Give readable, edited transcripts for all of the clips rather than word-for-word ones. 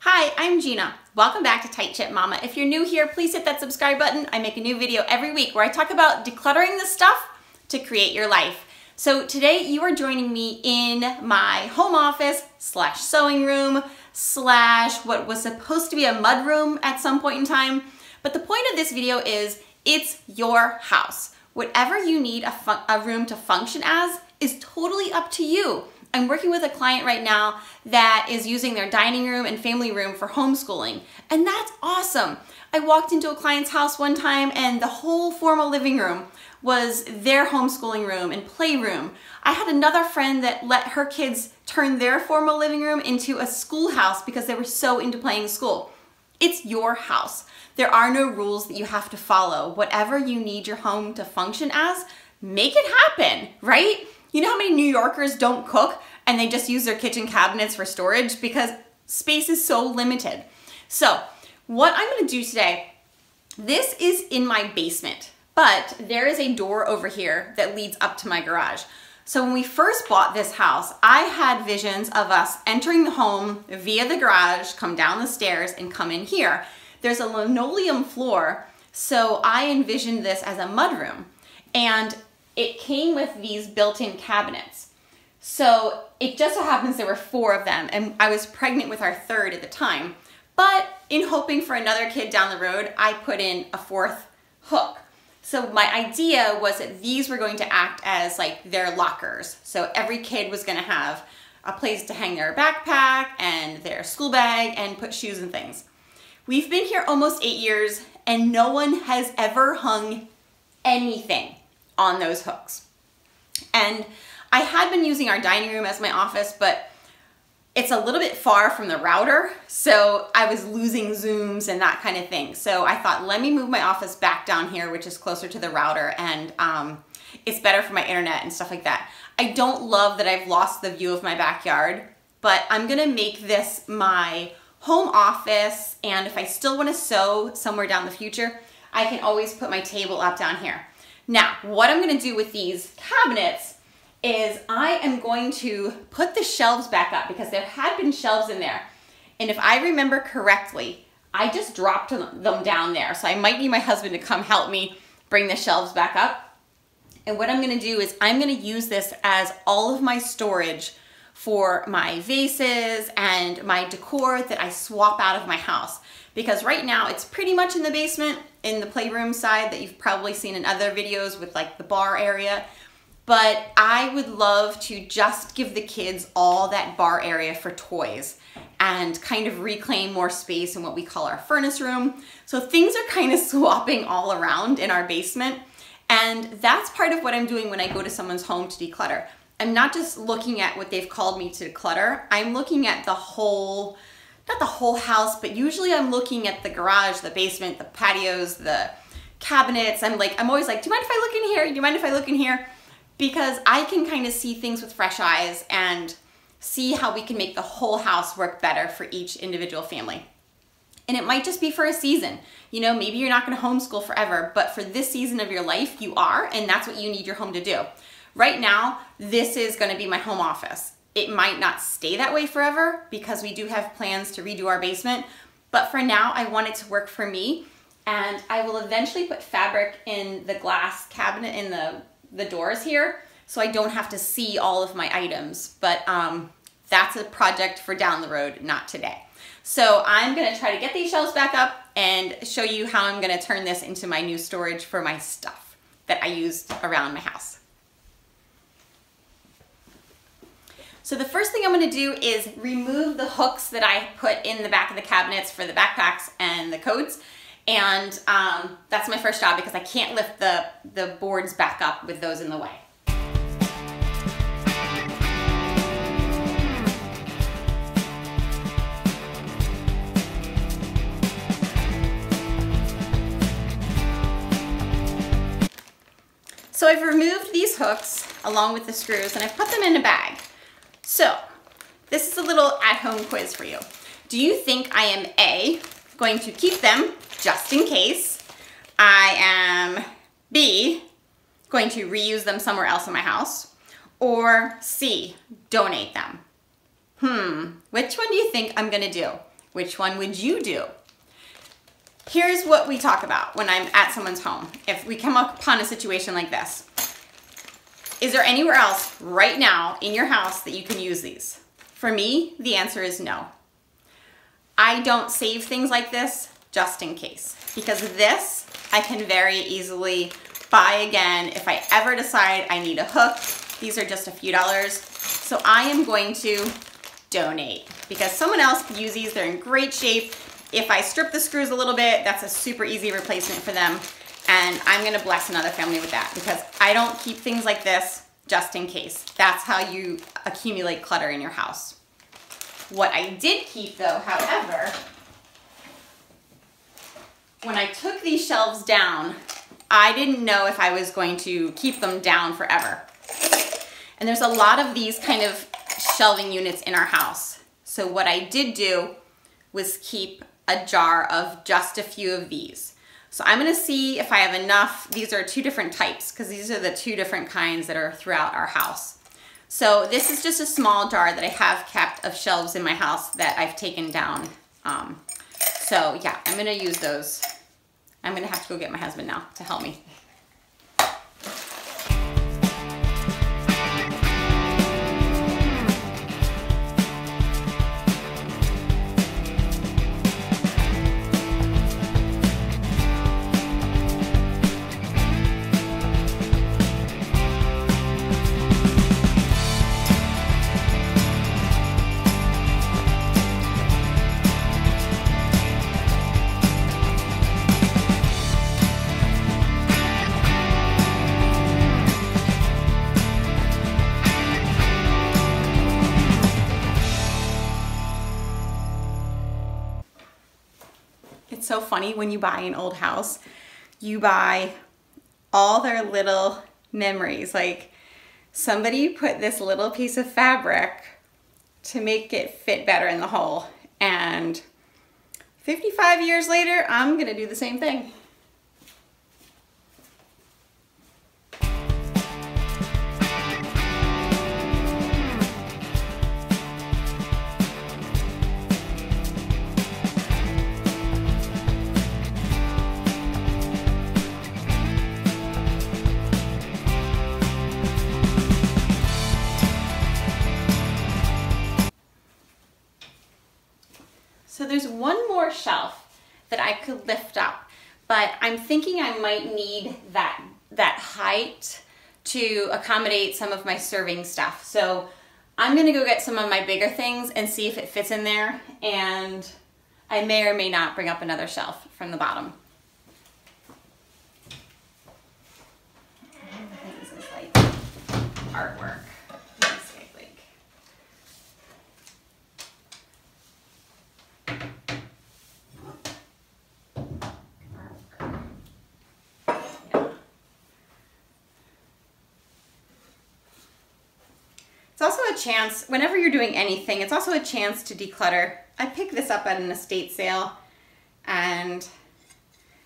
Hi, I'm Gina. Welcome back to Tight Chip Mama. If you're new here, please hit that subscribe button. I make a new video every week where I talk about decluttering the stuff to create your life. So today you are joining me in my home office slash sewing room slash what was supposed to be a mud room at some point in time. But the point of this video is it's your house. Whatever you need a room to function as is totally up to you. I'm working with a client right now that is using their dining room and family room for homeschooling, and that's awesome. I walked into a client's house one time and the whole formal living room was their homeschooling room and playroom. I had another friend that let her kids turn their formal living room into a schoolhouse because they were so into playing school. It's your house. There are no rules that you have to follow. Whatever you need your home to function as, make it happen, right? You know how many New Yorkers don't cook and they just use their kitchen cabinets for storage because space is so limited. So what I'm gonna do today, this is in my basement, but there is a door over here that leads up to my garage. So when we first bought this house, I had visions of us entering the home via the garage, come down the stairs and come in here. There's a linoleum floor, so I envisioned this as a mudroom. And it came with these built-in cabinets. So it just so happens there were 4 of them, and I was pregnant with our 3rd at the time. But in hoping for another kid down the road, I put in a 4th hook. So my idea was that these were going to act as like their lockers. So every kid was gonna have a place to hang their backpack and their school bag and put shoes and things. We've been here almost 8 years and no one has ever hung anything on those hooks. And I had been using our dining room as my office, but it's a little bit far from the router, so I was losing Zooms and that kind of thing. So I thought, let me move my office back down here, which is closer to the router, and it's better for my internet and stuff like that. I don't love that I've lost the view of my backyard, but I'm gonna make this my home office, and if I still wanna sew somewhere down the future, I can always put my table up down here. Now, what I'm gonna do with these cabinets is I am going to put the shelves back up because there had been shelves in there. And if I remember correctly, I just dropped them down there. So I might need my husband to come help me bring the shelves back up. And what I'm gonna do is I'm gonna use this as all of my storage for my vases and my decor that I swap out of my house. Because right now it's pretty much in the basement, in the playroom side that you've probably seen in other videos with like the bar area. But I would love to just give the kids all that bar area for toys and kind of reclaim more space in what we call our furnace room. So things are kind of swapping all around in our basement. And that's part of what I'm doing when I go to someone's home to declutter. I'm not just looking at what they've called me to declutter. I'm looking at the whole, not the whole house, but usually I'm looking at the garage, the basement, the patios, the cabinets. I'm always like, do you mind if I look in here? Do you mind if I look in here? Because I can kind of see things with fresh eyes and see how we can make the whole house work better for each individual family. And it might just be for a season. You know, maybe you're not gonna homeschool forever, but for this season of your life, you are, and that's what you need your home to do. Right now, this is gonna be my home office. It might not stay that way forever because we do have plans to redo our basement, but for now, I want it to work for me, and I will eventually put fabric in the glass cabinet in the doors here so I don't have to see all of my items, but that's a project for down the road, not today. So I'm gonna try to get these shelves back up and show you how I'm gonna turn this into my new storage for my stuff that I used around my house. So the first thing I'm gonna do is remove the hooks that I put in the back of the cabinets for the backpacks and the coats. And that's my first job because I can't lift the boards back up with those in the way. So I've removed these hooks along with the screws and I've put them in a bag. So this is a little at-home quiz for you. Do you think I am A, going to keep them just in case? I am B, going to reuse them somewhere else in my house? Or C, donate them? Which one do you think I'm gonna do? Which one would you do? Here's what we talk about when I'm at someone's home. If we come upon a situation like this, is there anywhere else right now in your house that you can use these? For me, the answer is no. I don't save things like this just in case, because this I can very easily buy again if I ever decide I need a hook. These are just a few dollars. So I am going to donate because someone else could use these. They're in great shape. If I strip the screws a little bit, that's a super easy replacement for them. And I'm gonna bless another family with that because I don't keep things like this just in case. That's how you accumulate clutter in your house. What I did keep though, however, when I took these shelves down, I didn't know if I was going to keep them down forever. And there's a lot of these kind of shelving units in our house. So what I did do was keep a jar of just a few of these. So I'm gonna see if I have enough. These are two different types because these are the two different kinds that are throughout our house. So this is just a small jar that I have kept of shelves in my house that I've taken down. So yeah, I'm gonna use those. I'm gonna have to go get my husband now to help me. It's so funny when you buy an old house, you buy all their little memories. Like somebody put this little piece of fabric to make it fit better in the hole. And 55 years later, I'm gonna do the same thing. So there's one more shelf that I could lift up, but I'm thinking I might need that height to accommodate some of my serving stuff. So I'm gonna go get some of my bigger things and see if it fits in there, and I may or may not bring up another shelf from the bottom. This is like artwork. It's also a chance, whenever you're doing anything, it's also a chance to declutter. I picked this up at an estate sale, and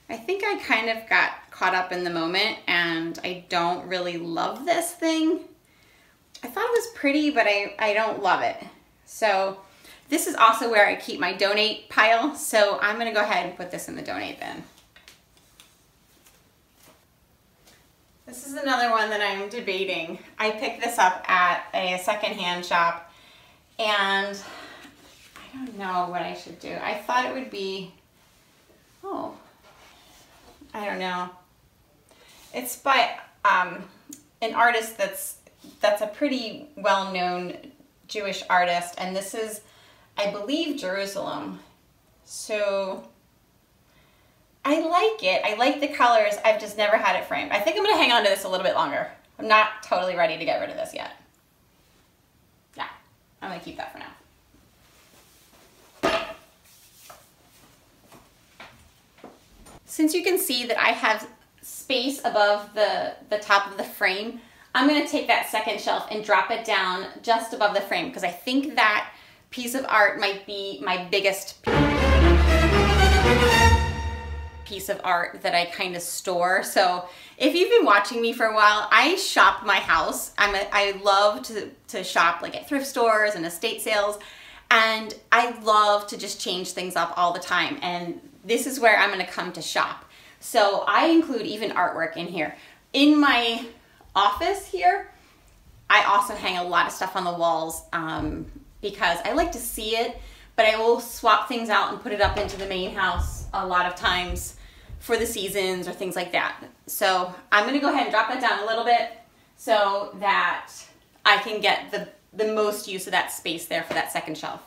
I think I kind of got caught up in the moment, and I don't really love this thing. I thought it was pretty, but I don't love it. So this is also where I keep my donate pile, so I'm gonna go ahead and put this in the donate bin. This is another one that I'm debating. I picked this up at a secondhand shop, and I don't know what I should do. I thought it would be, I don't know. It's by an artist that's a pretty well-known Jewish artist, and this is, I believe, Jerusalem. So I like it. I like the colors. I've just never had it framed. I think I'm going to hang on to this a little bit longer. I'm not totally ready to get rid of this yet. Yeah, I'm going to keep that for now. Since you can see that I have space above the top of the frame, I'm going to take that second shelf and drop it down just above the frame because I think that piece of art might be my biggest piece of art that I kind of store. So if you've been watching me for a while, I shop my house. I love to shop like at thrift stores and estate sales, And I love to just change things up all the time. And this is where I'm gonna come to shop. So I include even artwork in here. In my office here, I also hang a lot of stuff on the walls because I like to see it, but I will swap things out and put it up into the main house a lot of times for the seasons or things like that. So I'm gonna go ahead and drop that down a little bit so that I can get the most use of that space there for that second shelf.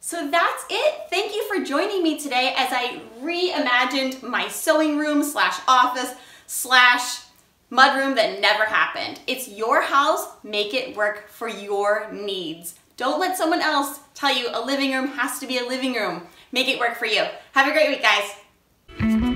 So that's it. Thank you for joining me today as I reimagined my sewing room slash office slash mudroom that never happened. It's your house. Make it work for your needs. Don't let someone else tell you a living room has to be a living room. Make it work for you. Have a great week, guys.